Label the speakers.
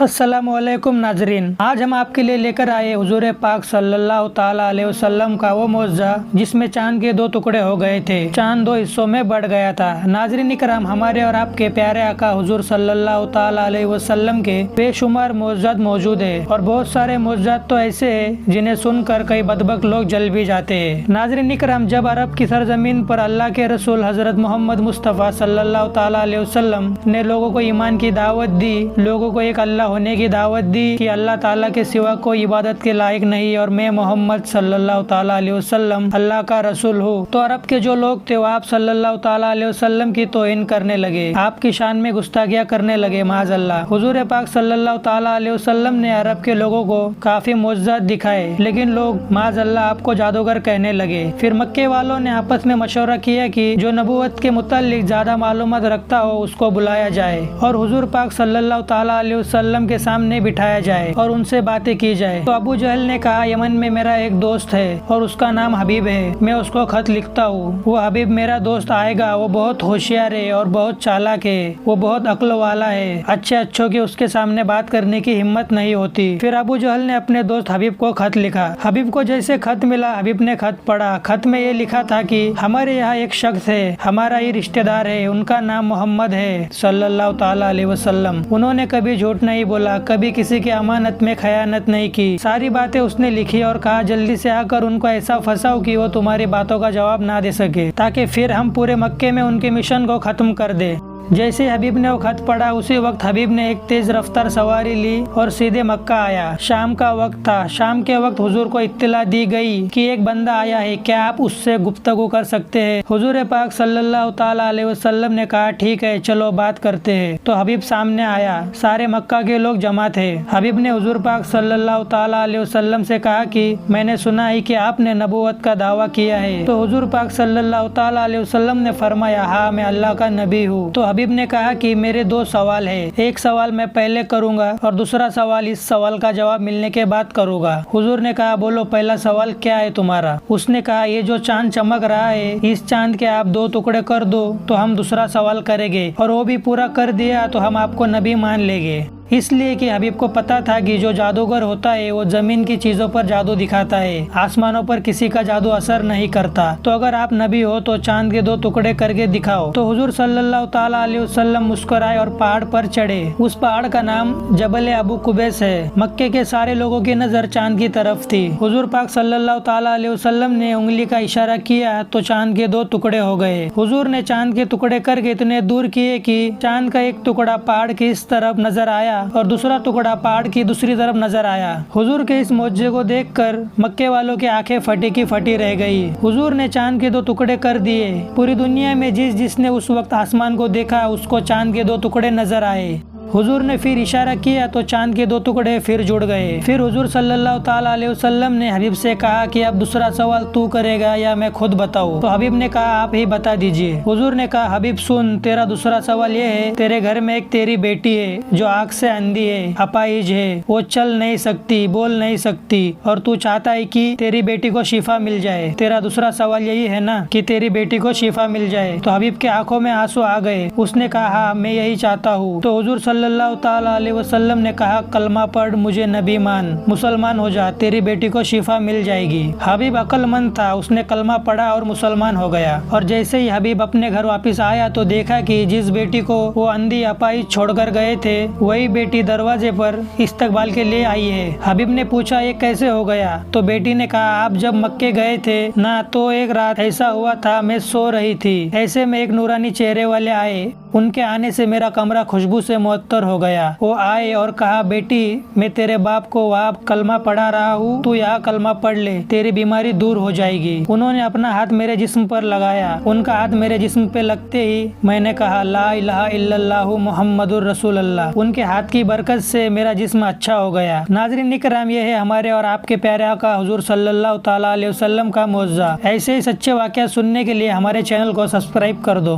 Speaker 1: अस्सलामु अलैकुम नाजरीन, आज हम आपके लिए लेकर आए हुजूर पाक सल्लल्लाहु ताला अलैहि वसल्लम का वो मौजज़ा जिसमें चांद के दो टुकड़े हो गए थे। चांद दो हिस्सों में बढ़ गया था। नाजरीन इकराम, हमारे और आपके प्यारे आका हुजूर सल्लल्लाहु ताला अलैहि वसल्लम के बेशुमार मौजज़ात मौजूद है और बहुत सारे मौजज़ात तो ऐसे हैं जिन्हें सुनकर कई बदबख्त लोग जल भी जाते हैं। नाजरीन इकराम, जब अरब की सरजमीन पर अल्लाह के रसूल हजरत मोहम्मद मुस्तफ़ा सल्लल्लाहु ताला अलैहि वसल्लम ने लोगों को ईमान की दावत दी, लोगों को एक अल्लाह होने की दावत दी कि अल्लाह ताला के सिवा कोई इबादत के लायक नहीं और मैं मोहम्मद सल्लल्लाहु ताला अलैहि वसल्लम अल्लाह का रसूल हूँ, तो अरब के जो लोग थे वो आप सल्लल्लाहु ताला अलैहि वसल्लम की तौहीन करने लगे, आपकी शान में गुस्ताखियाँ करने लगे। माज़अल्लाह, हुजूर पाक सल्लल्लाहु ताला अलैहि वसल्लम ने अरब के लोगों को काफी मोजज़ात दिखाए, लेकिन लोग माज़अल्लाह आपको जादूगर कहने लगे। फिर मक्के वालों ने आपस में मशवरा किया कि जो नबूवत के मुताल्लिक ज्यादा मालूमात रखता हो उसको बुलाया जाए और हुजूर पाक सल्लल्लाहु ताला अलैहि वसल्लम के सामने बिठाया जाए और उनसे बातें की जाए। तो अबू जहल ने कहा, यमन में मेरा एक दोस्त है और उसका नाम हबीब है, मैं उसको खत लिखता हूँ, वो हबीब मेरा दोस्त आएगा, वो बहुत होशियार है और बहुत चालाक है, वो बहुत अक्ल वाला है, अच्छों की उसके सामने बात करने की हिम्मत नहीं होती। फिर अबू जहल ने अपने दोस्त हबीब को खत लिखा। हबीब को जैसे खत मिला, हबीब ने खत पढ़ा। खत में ये लिखा था कि हमारे यहाँ एक शख्स है, हमारा ही रिश्तेदार है, उनका नाम मोहम्मद है सल्लल्लाहु ताला अलैहि वसल्लम। उन्होंने कभी झूठ नहीं बोला, कभी किसी की अमानत में खयानत नहीं की। सारी बातें उसने लिखी और कहा जल्दी से आकर उनको ऐसा फंसाओ कि वो तुम्हारी बातों का जवाब ना दे सके, ताकि फिर हम पूरे मक्के में उनके मिशन को खत्म कर दे। जैसे हबीब ने वो खत पढ़ा, उसी वक्त हबीब ने एक तेज रफ्तार सवारी ली और सीधे मक्का आया। शाम का वक्त था। शाम के वक्त हुजूर को इत्तला दी गई कि एक बंदा आया है, क्या आप उससे गुफ्तगू कर सकते हैं? हुजूर पाक सल्लल्लाहु ताला अलैहि वसल्लम ने कहा, ठीक है, चलो बात करते हैं। तो हबीब सामने आया। सारे मक्का के लोग जमा थे। हबीब ने हुजूर पाक सल्लल्लाहु ताला अलैहि वसल्लम से कहा कि मैंने सुना है कि आपने नबूवत का दावा किया है। तो हुजूर पाक सल्लल्लाहु ताला अलैहि वसल्लम ने फरमाया, हाँ, मैं अल्लाह का नबी हूँ। तो हबीब ने कहा कि मेरे दो सवाल है, एक सवाल मैं पहले करूंगा और दूसरा सवाल इस सवाल का जवाब मिलने के बाद करूंगा। हुजूर ने कहा, बोलो पहला सवाल क्या है तुम्हारा? उसने कहा, ये जो चांद चमक रहा है, इस चांद के आप दो टुकड़े कर दो तो हम दूसरा सवाल करेंगे, और वो भी पूरा कर दिया तो हम आपको नबी मान लेंगे। इसलिए कि हबीब को पता था कि जो जादूगर होता है वो जमीन की चीजों पर जादू दिखाता है, आसमानों पर किसी का जादू असर नहीं करता। तो अगर आप नबी हो तो चांद के दो टुकड़े करके दिखाओ। तो हुजूर सल्लल्लाहु ताला अलैहि वसल्लम मुस्कुराए और पहाड़ पर चढ़े। उस पहाड़ का नाम जबल अबू कुबैस है। मक्के के सारे लोगों की नजर चांद की तरफ थी। हुजूर पाक सल्लल्लाहु ताला अलैहि वसल्लम ने उंगली का इशारा किया तो चांद के दो टुकड़े हो गए। हुजूर ने चांद के टुकड़े करके इतने दूर किए कि चांद का एक टुकड़ा पहाड़ की इस तरफ नजर आया और दूसरा टुकड़ा पहाड़ की दूसरी तरफ नजर आया। हुजूर के इस मौजज़े को देखकर मक्के वालों की आंखें फटी की फटी रह गई। हुजूर ने चांद के दो टुकड़े कर दिए। पूरी दुनिया में जिसने उस वक्त आसमान को देखा उसको चांद के दो टुकड़े नजर आए। हुजूर ने फिर इशारा किया तो चांद के दो टुकड़े फिर जुड़ गए। फिर हुजूर सल्लल्लाहु ताला अलैहि वसल्लम ने हबीब से कहा कि अब दूसरा सवाल तू करेगा या मैं खुद बताऊं? तो हबीब ने कहा, आप ही बता दीजिए। हुजूर ने कहा, हबीब सुन, तेरा दूसरा सवाल ये है, तेरे घर में एक तेरी बेटी है जो आँख से अंधी है, अपाहिज है, वो चल नहीं सकती, बोल नहीं सकती, और तू चाहता है कि तेरी बेटी को शिफा मिल जाए। तेरा दूसरा सवाल यही है ना कि तेरी बेटी को शिफा मिल जाए? तो हबीब के आंखों में आंसू आ गए। उसने कहा, हाँ, मैं यही चाहता हूँ। तो हुजूर सल्लल्लाहु ताला अलैहि वसल्लम ने कहा, कलमा पढ़, मुझे नबी मान, मुसलमान हो जा, तेरी बेटी को शिफा मिल जाएगी। हबीब अक्लमंद था, उसने कलमा पढ़ा और मुसलमान हो गया। और जैसे ही हबीब अपने घर वापस आया तो देखा कि जिस बेटी को वो अंधी अपाहिज छोड़कर गए थे वही बेटी दरवाजे पर इस्तकबाल के लिए आई है। हबीब ने पूछा, ये कैसे हो गया? तो बेटी ने कहा, आप जब मक्के गए थे ना तो एक रात ऐसा हुआ था, मैं सो रही थी, ऐसे में एक नूरानी चेहरे वाले आए, उनके आने से मेरा कमरा खुशबू से मुअत्तर हो गया। वो आए और कहा, बेटी, मैं तेरे बाप को वहाँ कलमा पढ़ा रहा हूँ, तू यहाँ कलमा पढ़ ले, तेरी बीमारी दूर हो जाएगी। उन्होंने अपना हाथ मेरे जिस्म पर लगाया। उनका हाथ मेरे जिस्म पे लगते ही मैंने कहा, ला इलाहा इल्लल्लाहु मुहम्मदुर रसूलुल्लाह। उनके हाथ की बरकत से मेरा जिस्म अच्छा हो गया। नाज़रीन इकराम, ये है हमारे और आपके प्यारे आका हुजूर सल्लल्लाहु ताला अलैहि वसल्लम का मौजज़ा। ऐसे ही सच्चे वाक़या सुनने के लिए हमारे चैनल को सब्सक्राइब कर दो।